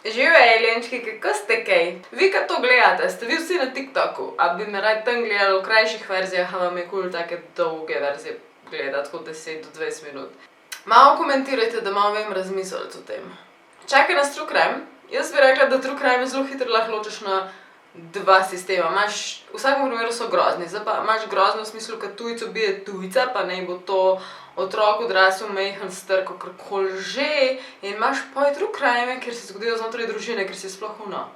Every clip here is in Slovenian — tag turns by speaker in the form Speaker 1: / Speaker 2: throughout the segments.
Speaker 1: Živijo alienčki, kako ste kaj? Vi, kad to gledate, ste vi vsi na TikToku, a bi me rad tam gledali v krajših verzijah, a vam je kul take dolge verzije gledati, kot 10 do 20 minut. Malo komentirajte, da malo vem razmisliti o tem. Čakaj nas true crime. Jaz bi rekla, da true crime zelo hitro lahko ločiš na dva sistema. V vsakem primeru so grozni. Zdaj pa imaš grozno v smislu, kad tujec ubije tujca, pa naj bo to otrok odrasel, majhen, star, kakorkoli že. In imaš pa true crime, kjer se zgodijo znotraj družine, ker si sploh uno.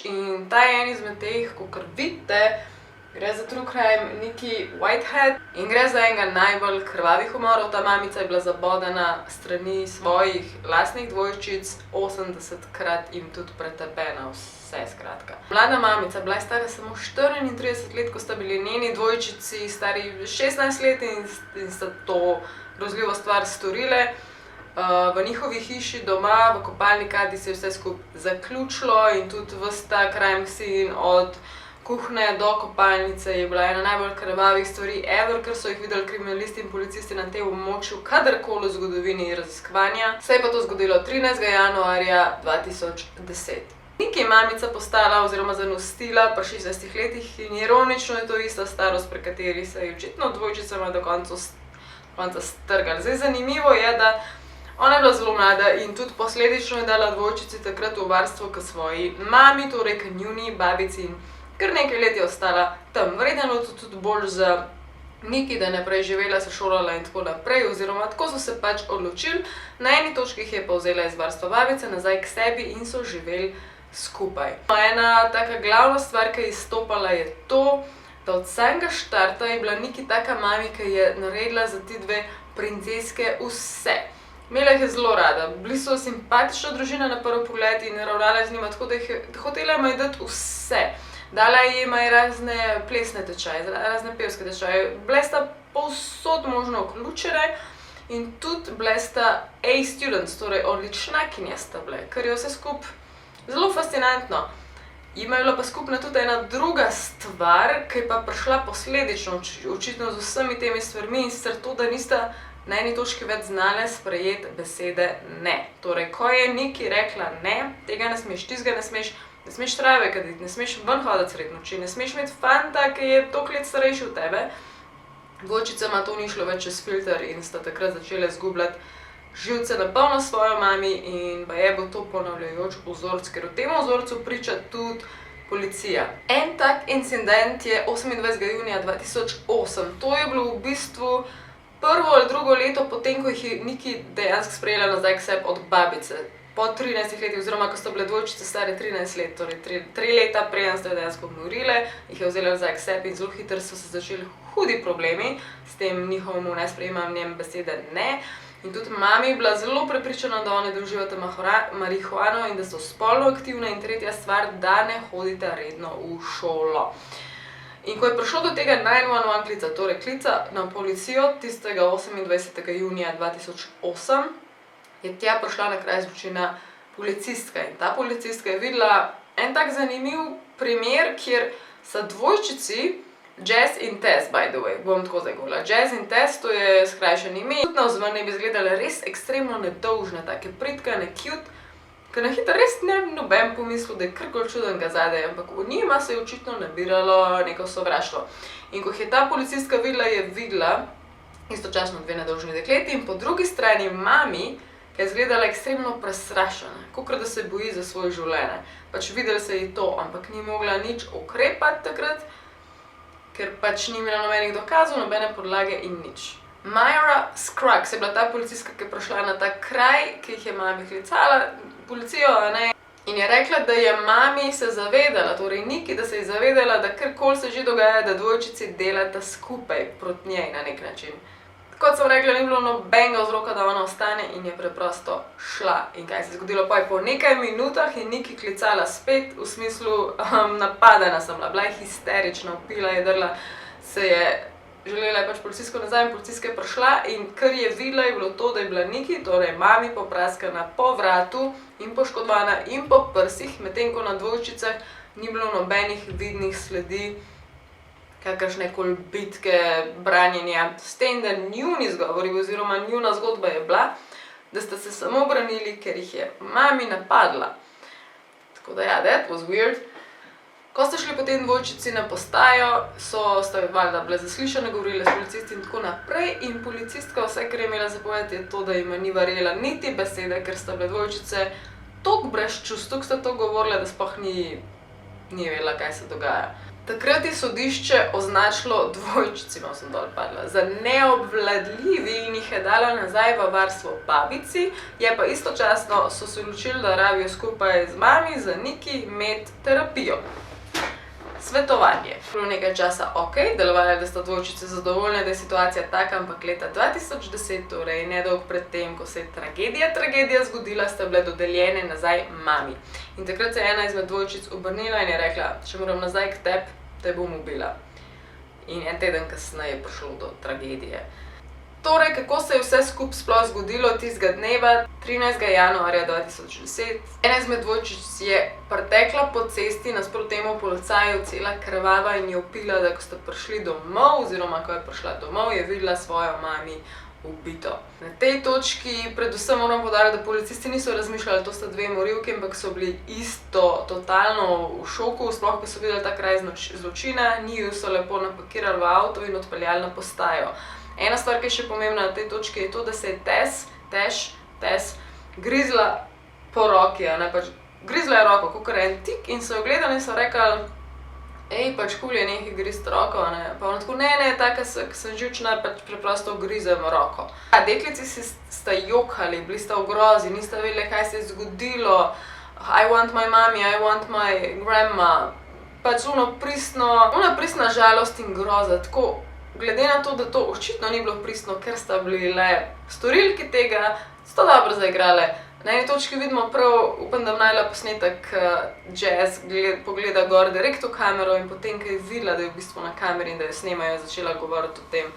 Speaker 1: In ta je en izmed teh, kakor vidite, gre za true crime Nikki Whitehead in gre za enega najbolj krvavih umorov. Ta mamica je bila zabodena strani svojih lastnih dvojčic 80krat in tudi pretepena, vse skratka. Mlada mamica, bila je stara samo 34 let, ko sta bili njeni dvojčici stari 16 let in sta to grozljivo stvar storile. V njihovi hiši doma, v kopalni kadi se je vse skupaj zaključilo in tudi ves ta crime scene od kuhne do kopalnice je bila ena najbolj krvavih stvari ever, ker so jih videli kriminalisti in policisti na tem območju kadarkoli v zgodovini raziskovanja. Se je pa to zgodilo 13. januarja 2010. Nikki je mamica postala oziroma zanostila pri 16 letih in ironično je to ista starost, pri kateri se je očitno dvojčicama do konca strgali. Zdaj zanimivo je, da ona je bila zelo mlada in tudi posledično je dala dvojčici takrat v varstvo k svoji mami, torej k njuni babici in kar nekaj let je ostala tam. Verjetno je tudi bolj za Nikki, da je naprej živela, se šolala in tako naprej, oziroma tako so se pač odločili. Na eni točki jih je pa vzela iz varstva babice nazaj k sebi in so živeli skupaj. Ena taka glavna stvar, ki je izstopala, je to, da od samega štarta je bila Nikki taka mami, ki je naredila za ti dve princeske vse. Imela jih je zelo rada, bili so simpatična družina na prvi pogled in ravnala z njima tako, da jih je hotela jima dati vse. Dala jima je razne plesne tečaje, razne pevske tečaje, bile sta povsod možno vključene in tudi bile sta A-students, torej odličnakinje sta bile, kar je vse skupaj zelo fascinantno. Jima je bila pa skupna tudi ena druga stvar, ki je pa prišla posledično, očitno z vsemi temi stvarmi, in sicer to, da nista na eni točki več znale sprejeti besede ne. Torej, ko je Nikki rekla ne, tega ne smeš, tistega ne smeš, ne smeš trave kaditi, ne smeš ven hoditi sred noči, ne smeš imeti fanta, ki je toliko let starejši od tebe. Dvojčicama to ni šlo več čez filter in sta takrat začele zgubljati živce na polno svojo mami in pa je bil to ponavljajoč vzorc, ker v tem vzorcu priča tudi policija. En tak incident je 28. junija 2008. To je bilo v bistvu prvo ali drugo leto potem, ko jih je Nikki dejansko sprejela nazaj k sebi od babice. Po 13 letih, oziroma ko sta bile dvojčice stare 13 let, torej 3 leta preden sta jo dejansko umorile, jih je vzela nazaj k sebi in zelo hitro so se začeli hudi problemi s tem njihovim nesprejemanjem besede ne. In tudi mami je bila zelo prepričana, da one uživata marihuano in da so spolno aktivne. In tretja stvar, da ne hodita redno v šolo. In ko je prišlo do tega 911 klica, torej klica na policijo tistega 28. junija 2008, je tja prišla na kraj zločina policistka. In ta policistka je videla en tak zanimiv primer, kjer sta dvojčici, Jazz in Tess, by the way, bom tako zdaj govorila. Jazz in Tess, to je skrajšano ime. Tudi navzven ne bi izgledale res ekstremno nedolžne, take pritkane, cute, ker na hitro res ne bi noben pomislil, da je karkoli čudenega zadaj, ampak v njima se je očitno nabiralo neko sovraštvo. In ko je ta policistka videla, je videla istočasno dve nedolžni dekleti in po drugi strani mami, ki je izgledala ekstremno prestrašena, kakor da se boji za svoje življenje. Pač videli se je to, ampak ni mogla nič ukrepati takrat, ker pač ni imela nobenih dokazov, nobene podlage in nič. Myra Scruggs je bila ta policistka, ki je prišla na ta kraj, ki jih je mami klicala, policijo, ne, in je rekla, da je mami se zavedala, torej Nikki, da se je zavedala, da karkoli se že dogaja, da dvojčici delata skupaj proti njej na nek način. Kot sem rekla, ni bilo nobenega vzroka, da ona ostane in je preprosto šla. In kaj se je zgodilo? Pa je po nekaj minutah je Nikki klicala spet, v smislu napadena sem bila je histerična, vpila je, drla, se je želela je pač policijsko nazaj in policijska je prišla in kar je videla je bilo to, da je bila Nikki, torej mami, popraskana po vratu in poškodovana in po prsih, medtem ko na dvojčicah ni bilo nobenih vidnih sledi kakršnekoli bitke, branjenja. S tem, da njuni izgovori oziroma njuna zgodba je bila, da sta se samo branili, ker jih je mami napadla. Tako da ja, that was weird. Ko sta šli potem dvojčici na postajo, sta valjda bile zaslišane, govorile s policisti in tako naprej in policistka vse, kar je imela zapovedati, je to, da jima ni verjela niti besede, ker sta bile dvojčice toliko brez čustv, toliko sta to govorile, da sploh ni vedela, kaj se dogaja. Takrat je sodišče označilo dvojčici, malo sem dol padla, za neobvladljivi in jih je dala nazaj v varstvo babici, je pa istočasno so se odločili, da rabijo skupaj z mami za Niki med terapijo. Svetovanje. Bilo nekaj časa ok, delovalo je, da sta dvojčice zadovoljne, da je situacija taka, ampak leta 2010, torej nedolgo pred tem, ko se je tragedija zgodila, sta bile dodeljene nazaj mami. In takrat se je ena izmed dvojčic obrnila in je rekla, če moram nazaj k tebi, te bom ubila. In en teden kasneje je prišlo do tragedije. Torej, kako se je vse skupaj sploh zgodilo tistega dneva, 13. januarja 2010. Ena izmed dvojčic je pretekla po cesti nasproti temu policaju, cela krvava in je vpila, da ko sta prišli domov, oziroma ko je prišla domov, je videla svojo mami ubito. Na tej točki predvsem moram poudariti, da policisti niso razmišljali, to sta dve morilki, ampak so bili isto totalno v šoku, sploh ko so videli ta kraj zločina, njiju so lepo napakirali v avto in odpeljali na postajo. Ena stvar, ki je še pomembna na tej točki, je to, da se je Tess grizla po roki, grizla je roko, kakor en tik in so jo gledali in so rekli, pač kul je nekaj grist roko, pa ona tako, ne, taka sem živčna, pač preprosto grizem roko. Deklici sta jokali, bili sta v grozi, nista vedeli, kaj se je zgodilo, I want my mommy, I want my grandma, pač ona pristna žalost in groza, tako. Glede na to, da to očitno ni bilo pristno, ker sta bili le storilki tega, sta dobro zaigrale. Na eni točki vidimo prav, upam, da najla posnetek Jazz pogleda gor direkt v kamero in potem, ko je videla, da je v bistvu na kameri in da jo snemajo, je začela govoriti o tem,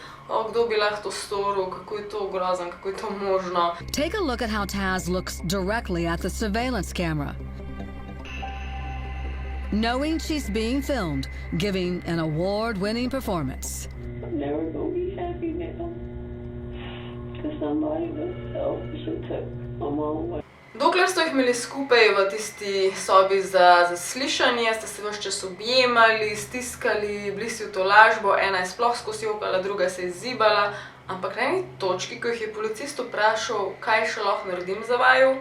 Speaker 1: kdo bi lahko to storil, kako je to grozno, kako je to možno.
Speaker 2: Take a look at how Taz looks directly at the surveillance camera. Knowing she's being filmed, giving an award-winning performance.
Speaker 3: I'm never gonna be happy now. Cause somebody was selfish and took my mom away.
Speaker 1: Dokler sta jih imeli skupaj v tisti sobi za zaslišanje, sta se ves čas objemali, stiskali, bili si v tolažbo, ena je sploh skozi jokala, druga se je zibala, ampak na eni točki, ko jih je policist vprašal, kaj še lahko naredim za vaju,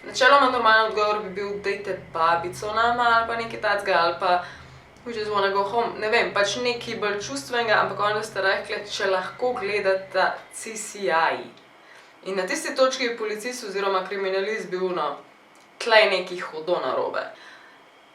Speaker 1: načeloma normalen odgovor bi bil, dajte babico nama ali pa nekaj takega, ali pa we just wanna go home, ne vem, pač nekaj bolj čustvenega, ampak oni sta rekli, če lahko gledata CSI. In na tisti točki je policist oziroma kriminalist bil, tlej nekaj hudo narobe.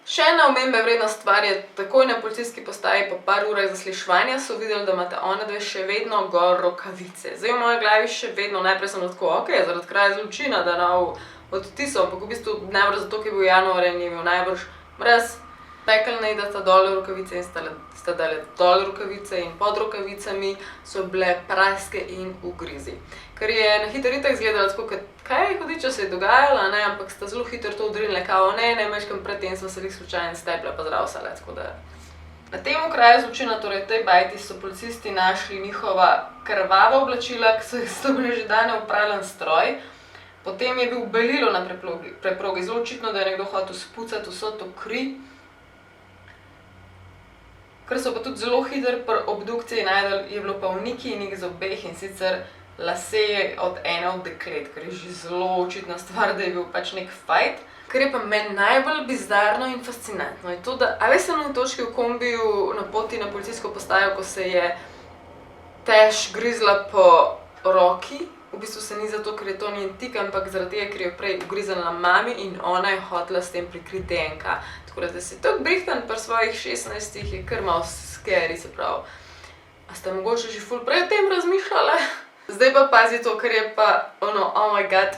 Speaker 1: Še ena omembe vredna stvar je, takoj na policijski postaji po par urah zasliševanja so videli, da imate ona dve še vedno gor rokavice. Zdaj v moji glavi še vedno, najprej sem tako, zaradi kraja zločina, da nov odtisov, ampak v bistvu najbrž zato, ker je bil januar in je bil najbrž mraz. Rekli naj, da sta dol rokavice in sta dali dol rokavice in pod rokavicami so bile praske in ugrizi. Ker je na hitro itak izgledalo tako, kaj hudiča se je dogajalo, ampak sta zelo hitro to odrinili, kao ne, mečkam predtem smo se jih slučajno stepla pa zdravsale, tako da. Na tem kraju zločina, torej v tej bajti, so policisti našli njihova krvava oblačila, ki so bile že dane v pralni stroj. Potem je bil belilo na preprogi, zelo očitno, da je nekdo hotel spucati vso to kri. Kar so pa tudi zelo hitro pri obdukciji najdel, je bilo pa v Nikijinih zobeh in sicer lase od ene od deklet, kar je že zelo očitna stvar, da je bil pač nek fajt. Kar je pa meni najbolj bizarno in fascinantno je to, da se na točki v kombiju na poti na policijsko postajo, ko se je Tess grizla po roki, v bistvu se ni zato, ker je to njen tik, ampak zaradi tega, ker je prej ugriznila mami in ona je hotela s tem prikriti DNK. Tako da si tako brihtan pri svojih 16 je kar malo scary, se pravi. A ste mogoče že ful prej o tem razmišljali? Zdaj pa pazi to, ker je pa oh my god,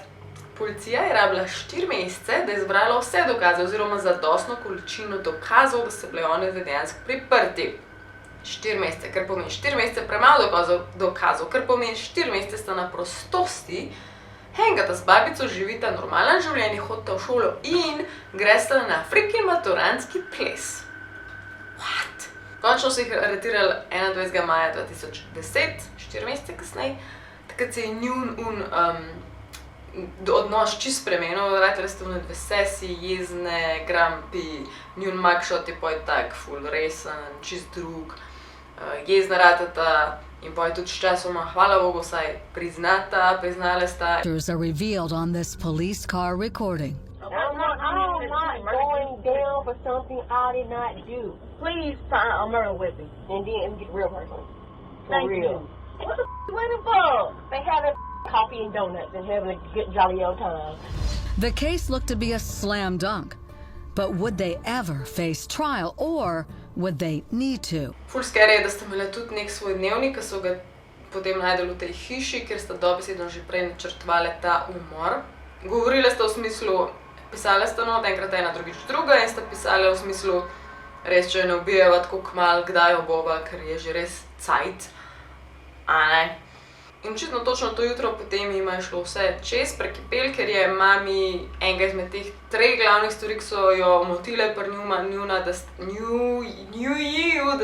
Speaker 1: policija je rabila 4 mesece, da je zbrala vse dokaze oziroma zadostno količino dokazov, da so bile one dejansko priprti. 4 mesece, kar pomeni 4 mesece premalo dokazov, kar pomeni 4 mesece sta na prostosti, hengata z babico, živita normalen življenje, hodita v šolo in gresta na freaking maturantski ples. What? Končno so jih aretirali 21. maja 2010, 4 mesece kasneje. Takrat se je njun odnos čist spremenil, ratali ste v vesesi, jezne, grampi, njun mugshot je poj tak ful resen, čist drug, jezna ratata in poj tudi s časoma, hvala Bogu, saj priznala sta.
Speaker 2: Are revealed on this police car recording.
Speaker 4: I'm not going down for something I did not do. Please file a murder weapon and then get real personal. For real. What the waiting for? They having coffee and donuts and having a good jolly old time.
Speaker 2: The case looked to be a slam dunk, but would they ever face trial or would they need to?
Speaker 1: Ful scary je, da sta imela tudi nek svoj dnevnik, ki so ga potem najdeli v tej hiši, kjer sta dobesedno že prej načrtovali ta umor. Govorila sta v smislu, pisala sta not, enkrat ena, drugič druga in sta pisala v smislu, res, če jo ne ubijeva tako kmalu, kdaj jo bova, ker je že res cajt. A ne? In očitno točno to jutro potem jima je šlo vse čez prekipel, ker je mami enega izmed teh 3 glavnih stvari, ki so jo motile pri njuna, da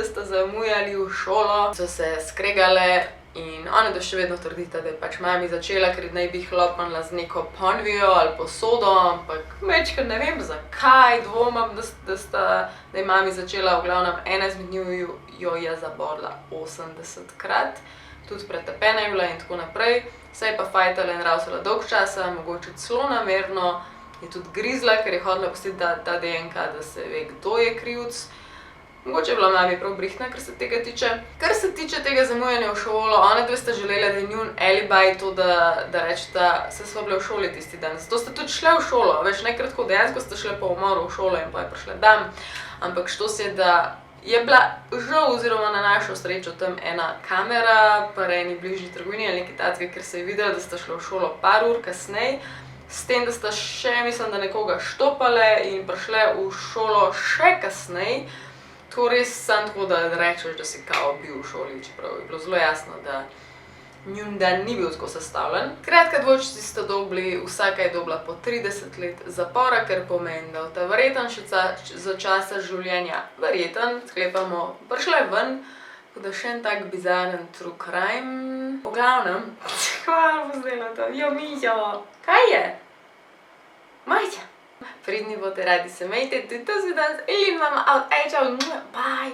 Speaker 1: sta zamujali v šolo, so se skregale in ona da še vedno trdita, da je pač mami začela, ker naj bi jih lopnila z neko ponvijo ali posodo, ampak mečkar ne vem zakaj, dvomam, da je mami začela, v glavnem ena izmed njiju jo je zabodla 80-krat. Tudi pretepena je bila in tako naprej, se je pa fajtala in ravsala dolg časa, mogoče celo namerno, je tudi grizla, ker je hodila pustiti ta DNK, da se ve, kdo je krivc. Mogoče je bila mami prav brihtna, kar se tega tiče. Kar se tiče tega zamujanja v šolo, ona dve sta želela, da je njun alibi to, da rečeta, se sva bile v šoli tisti dan. Zato sta tudi šle v šolo, veš, nekrat tako dejansko sta šle po umoru v šolo in pa je prišla dan. Ampak što se je, da je bila žal oziroma na našo srečo tam ena kamera, pa eni bližnji trgovini ali nekaj takega, ker se je videla, da sta šla v šolo par ur kasneje, s tem, da sta še, mislim, da nekoga štopale in prišle v šolo še kasneje. To res samo tako, da rečeš, da si kao bil v šoli, čeprav je bilo zelo jasno, da njun dan ni bil tako sestavljen. Skratka, dvojčici sta dobili, vsaka je dobila po 30 let zapora, kar pomeni, da ta verjeten še za časa življenja, verjeten, sklepamo, prišla je ven, tako da še en tak bizaren true crime. V glavnem, hvala bo zdaj na to, jo Mijo, kaj je? Majča. Pridni bote, radi se imejte, tudi to si danes, Elin vam out, čau, bye.